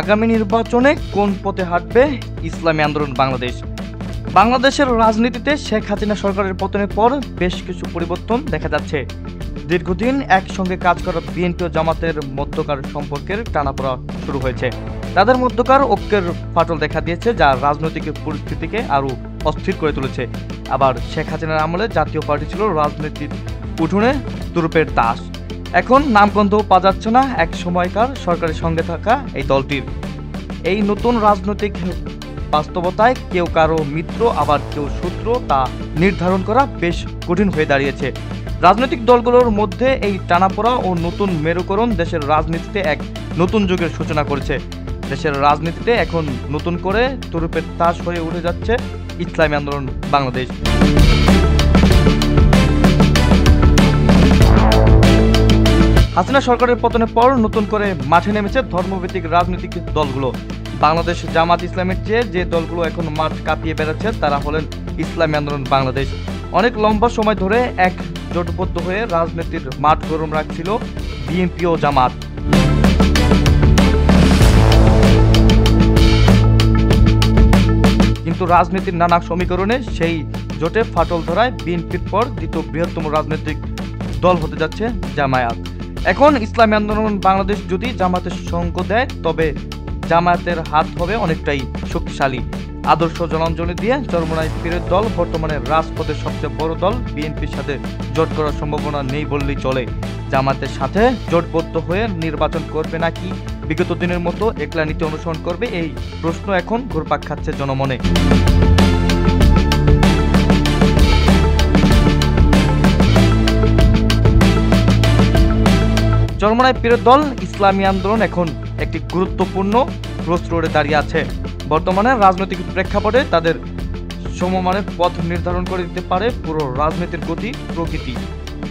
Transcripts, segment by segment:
আগামী নির্বাচনে কোন পথে হাঁটবে ইসলামী আন্দোলন বাংলাদেশ? বাংলাদেশের রাজনীতিতে শেখ হাসিনা সরকারের পতনের পর বেশ কিছু পরিবর্তন দেখা যাচ্ছে। দীর্ঘদিন একসঙ্গে কাজ করা বিএনপি ও জামাতের মধ্যকার সম্পর্কের টানাপোড়া শুরু হয়েছে। তাদের মধ্যকার ঐক্যের ফাটল দেখা দিয়েছে, যা রাজনৈতিক পরিস্থিতিকে আরও অস্থির করে তুলেছে। আবার শেখ হাসিনার আমলে জাতীয় পার্টি ছিল রাজনীতির উঠোনে তুরুপের তাস। এখন নামগন্ধও পাওয়া যাচ্ছে না এক সময়কার সরকারের সঙ্গে থাকা এই দলটির। এই নতুন রাজনৈতিক বাস্তবতায় কেউ কারো মিত্র আবার কেউ শত্রু তা নির্ধারণ করা বেশ কঠিন হয়ে দাঁড়িয়েছে। রাজনৈতিক দলগুলোর মধ্যে এই টানাপোড়া ও নতুন মেরুকরণ দেশের রাজনীতিতে এক নতুন যুগের সূচনা করেছে। দেশের রাজনীতিতে এখন নতুন করে তুরুপের তাস হয়ে উঠে যাচ্ছে ইসলামী আন্দোলন বাংলাদেশ। হাসিনা সরকারের পতনের পর নতুন করে মাঠে নেমেছে ধর্মভিত্তিক রাজনৈতিক দলগুলো। বাংলাদেশ জামাত ইসলামের চেয়ে যে দলগুলো এখন মাঠ কাঁপিয়ে বেড়াচ্ছে তারা হলেন ইসলামী আন্দোলন বাংলাদেশ। অনেক লম্বা সময় ধরে এক জোটবদ্ধ হয়ে রাজনীতির মাঠ গরম রাখছিল বিএনপি ও জামাত। কিন্তু রাজনীতির নানা সমীকরণে সেই জোটে ফাটল ধরায় বিএনপির পর দ্বিতীয় বৃহত্তম রাজনৈতিক দল হতে যাচ্ছে জামায়াত। এখন ইসলামী আন্দোলন বাংলাদেশ যদি জামাতের সঙ্গ দেয় তবে জামায়াতের হাত হবে অনেকটাই শক্তিশালী। আদর্শ জলাঞ্জলি দিয়ে চরমোনাই পীরের দল বর্তমানে রাজপথের সবচেয়ে বড় দল বিএনপির সাথে জোট করার সম্ভাবনা নেই বললেই চলে। জামাতের সাথে জোটবদ্ধ হয়ে নির্বাচন করবে নাকি বিগত দিনের মতো একলা নীতি অনুসরণ করবে, এই প্রশ্ন এখন ঘুরপাক খাচ্ছে জনমনে। চরমোনাই পীরের দল ইসলামী আন্দোলন এখন একটি গুরুত্বপূর্ণ ক্রসরোডে দাঁড়িয়ে আছে। বর্তমানে রাজনৈতিক প্রেক্ষাপটে তাদের সমমানের পথ নির্ধারণ করে দিতে পারে পুরো রাজনীতির গতি প্রকৃতি।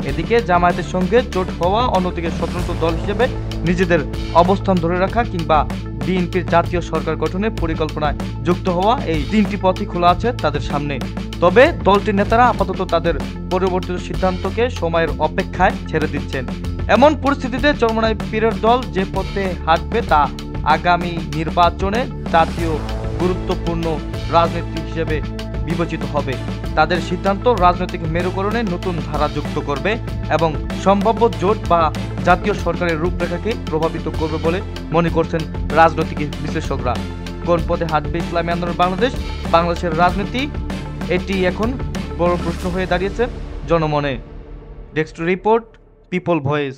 এদিকে জামায়াতের সঙ্গে জোট হওয়া, অন্যদিকে স্বতন্ত্র দল হিসেবে নিজেদের অবস্থান ধরে রাখা কিংবা বিএনপির জাতীয় সরকার গঠনের পরিকল্পনায় যুক্ত হওয়া, এই তিনটি পথই খোলা আছে তাদের সামনে। তবে দলটির নেতারা আপাতত তাদের পরিবর্তিত সিদ্ধান্তকে সময়ের অপেক্ষায় ছেড়ে দিচ্ছেন। এমন পরিস্থিতিতে চরমোনাই পীরের দল যে পথে হাঁটবে তা আগামী নির্বাচনে জাতীয় গুরুত্বপূর্ণ রাজনীতি হিসেবে বিবেচিত হবে। তাদের সিদ্ধান্ত রাজনৈতিক মেরুকরণে নতুন ধারা যুক্ত করবে এবং সম্ভাব্য জোট বা জাতীয় সরকারের রূপরেখাকে প্রভাবিত করবে বলে মনে করছেন রাজনৈতিক বিশ্লেষকরা। কোন পথে হাঁটবে ইসলামী আন্দোলন বাংলাদেশ? বাংলাদেশের রাজনীতি, এটি এখন বড় প্রশ্ন হয়ে দাঁড়িয়েছে জনমনে। Desk report, people voice.